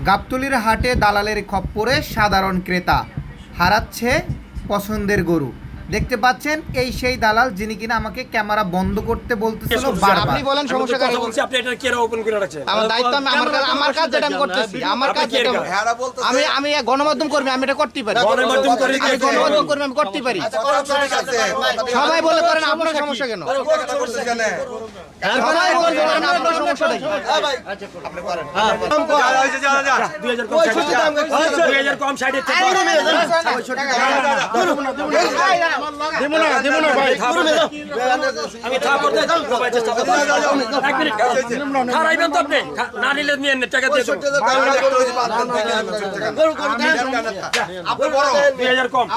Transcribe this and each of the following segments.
গাবতলীর হাটে দালালের খপ্পরে সাধারণ ক্রেতা হারাচ্ছে পছন্দের গরু। দেখতে পাচ্ছেন এই সেই দালাল যিনি কিনা আমাকে ক্যামেরা বন্ধ করতে বলতেছিল বারবার। আপনি বলেন সমস্যা কারে বলছি? আপনি এটা কেন ওপেন করে রাখছেন? আমার দায়িত্ব, আমার কাজ যেটা আমি করতেছি, আমার কাজ যেটা আমি গণমাধ্যম কর্মী, আমি এটা করতেই পারি। গণমাধ্যম কর্মী আমি করতেই পারি। সবাই বলে করেন আপনার সমস্যা কেন? সবাই বলে করেন আপনার সমস্যাটা কি? আপনি করেন। 2000 কম 60 থেকে দেব না ভাই, আমি থাপড় দেব ভাই, চেষ্টা করব। 1 মিনিট খারাইবেন তো আপনি, না নিলে নিয়ে নেন, টাকা দিয়ে দেব। আপনি বড় 2000 কম,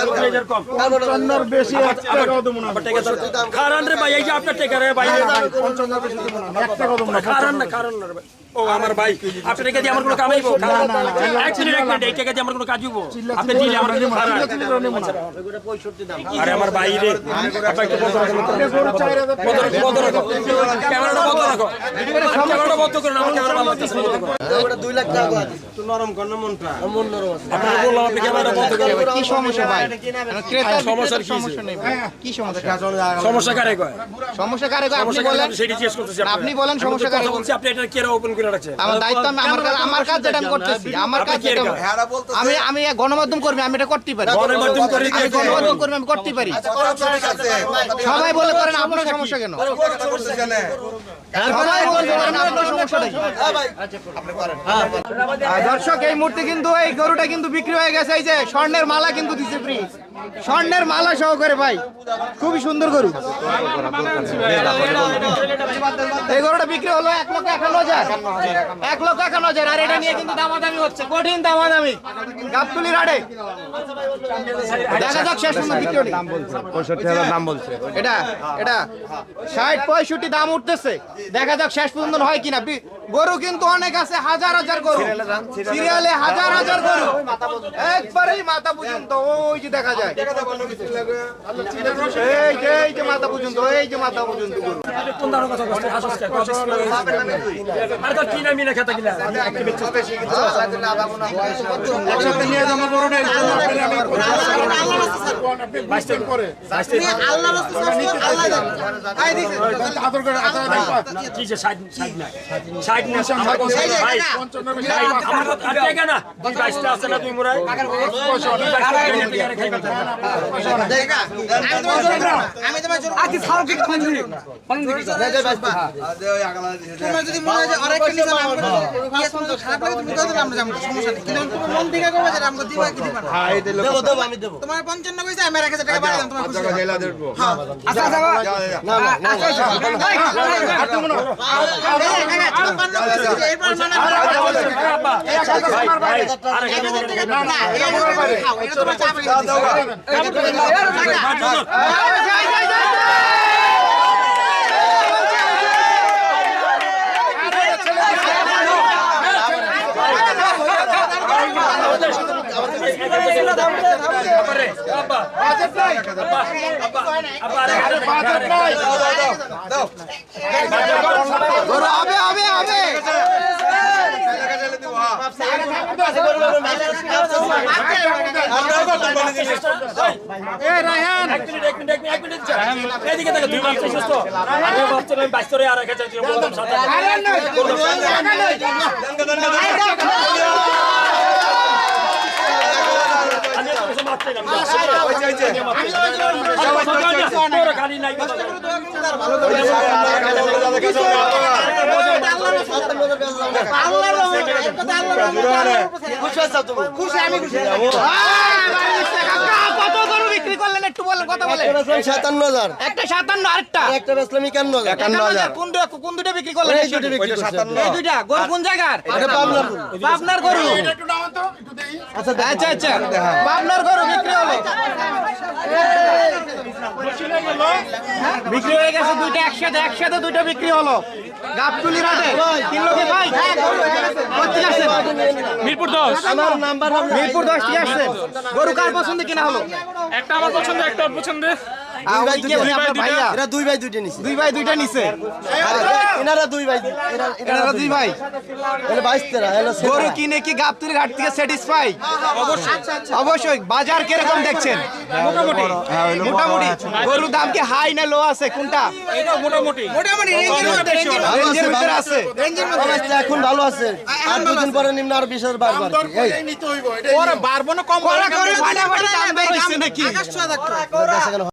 2000 কম, 55 বেশি, টাকাও দেব না। খারান রে ভাই, এই যে আপনার টাকা রে ভাই, 55 বেশি দেব না, 1 টাকাও দেব না। খারান না রে ভাই। ও আমার ভাই, আপনি টাকা দিয়ে আমার কোনো কামাইব? এক মিনিট, এই টাকা দিয়ে আমার কোনো কাজ হইব? আপনি দিলে আমার কোনো খারান। আরে আমার ভাই রে, আপনি একটু বন্ধ রাখুন, ক্যামেরাটা বন্ধ রাখো, ক্যামেরাটা বন্ধ করুন, আমার ক্যামেরা ভালো লাগতেছে না। ওটা 2 লাখ টাকা একটু নরম কর না, মনটা মন নরম আছে। আপনারা বললাম আপনি ক্যামেরাটা বন্ধ করুন। কি সমস্যা ভাই? ক্রেতার সমস্যার সমস্যা নেই ভাই। কি সমস্যা? সমস্যা কারে কয়? সমস্যা কারে কয়? আপনি বলেন, সেটা জিজ্ঞেস করতেছি। আপনি বলেন সমস্যা কারে বলছি, আপনি এটা কেন ওপেন করে রাখছেন? আমার দায়িত্ব, আমার কাজ যেটা আমি করতেছি, আমার কাজ যেটা আমি গণমাধ্যম কর্মী, আমি এটা করতেই পারি। গণমাধ্যম কর্মী, গণমাধ্যম কর্মী আমি করতেই পারি। সবাই বলে করেন আপনার সমস্যা কেন? সবাই বলে করেন আপনার সমস্যাটা কি? আপনি করেন। দর্শক, এই মুহূর্তে কিন্তু এই গরুটা কিন্তু বিক্রি হয়ে গেছে। এই যে স্বর্ণের মালা কিন্তু দিছে ফ্রি, স্বর্ণের মালা সহকারে ভাই, খুবই সুন্দর গরু। এই গরুটা বিক্রি হলো 1,51,000, 1,51,000। আর এটা নিয়ে কিন্তু দামাদামি হচ্ছে, কঠিন দামাদামি গাবতলীর হাটে। দেখা যাক শেষ পর্যন্ত বিক্রি হলো। 65,000 দাম বলছে। এটা 60-65 দাম উঠতেছে, দেখা যাক শেষ পর্যন্ত হয় কিনা। গরু কিন্তু অনেক আছে, হাজার হাজার গরু, সিরিয়ালে হাজার হাজার গরু, একবারেই মাথা পর্যন্ত ওই যে দেখা যায়, এই যে মাথা পর্যন্ত, এই যে মাথা পর্যন্ত গরু। কোন দাঁড়ার কথা বলছেন? হাসস কে? আরে তো কিনা মিনা খেতে কিনা একসাথে নিয়ে যাবো বড়টা, এই জন্য আপনাদের আমি 22 দিন পরে আল্লাহ রাসূল আল্লাহ আই দিছে আদর করে কি যে 60 না 60 না আমার কোন ভাই 55 বেশি আমার কত টাকা না 22 টা আছে না তুই মোরাই দেখা আমি তোমার জন্য আকি ছাড়ো কি কোন দিন তোমার যদি মনে হয় যে আরেকটা নিয়ে যাবো আমরা খারাপ লাগে তুমি কই দিলাম আমরা যাবো, সমস্যা নেই, কিন্তু তুমি মন থেকে করবে যে আমরা দিবা কি দিবা না। হ্যাঁ এই দেব দেব আমি দেব, তোমার 55 পয়সা আমি 1000 টাকা বাড়াই দাম, তোমার খুশি টাকা গেলা দেব। হ্যাঁ আচ্ছা যাবো না না আর তুমি না এরপর মানে ভাই না না এটা তোমার চাপ কত গরু বিক্রি করলেন একটু বলেন, কথা বলেন। 57,000, একটা 57, আরেকটা একটা বেচলাম 51,000, কোন দুটো বিক্রি করলেন? এই দুইটা গরু কোন জায়গার? পাবনার গরু। আচ্ছা আচ্ছা, পাবনার গরু বিক্রি হলো, বিক্রি হয়ে গেছে দুইটা একসাথে দুইটা বিক্রি হলো গাবতলীর হাটে। কিনলো কি ভাই? কোথা থেকে আসছেন? মিরপুর 10। আমার নাম্বার মিরপুর 10 থেকে আসছেন। গরু কার পছন্দ কিনা হলো? একটা আমার পছন্দ, একটা ওর পছন্দ। দুই ভাই দুইটা নিছে। 2 ভাই 2টা নিছে। এনারা দুই ভাই এনারা দুই ভাই এলে 22 13 এলো গরু কিনে কি গাবতলির হাট থেকে স্যাটিসফাই? অবশ্যই। বাজার কিরকম দেখছেন? মোটামুটি। গরুর দাম কি হাই না লো আছে কোনটা? মোটামুটি মোটামুটি রেঞ্জের ভিতরে আছে। এখন ভালো আছে আর দুদিন পরে নিম্ন আর 20,000 বাড়বে আর কি। এই বাড়বো না কম কড়াকড়ি ফাটাফাটি দাম বের হইছে নাকি? আকাশ ছোঁয়া থাকতো। দেশে কেন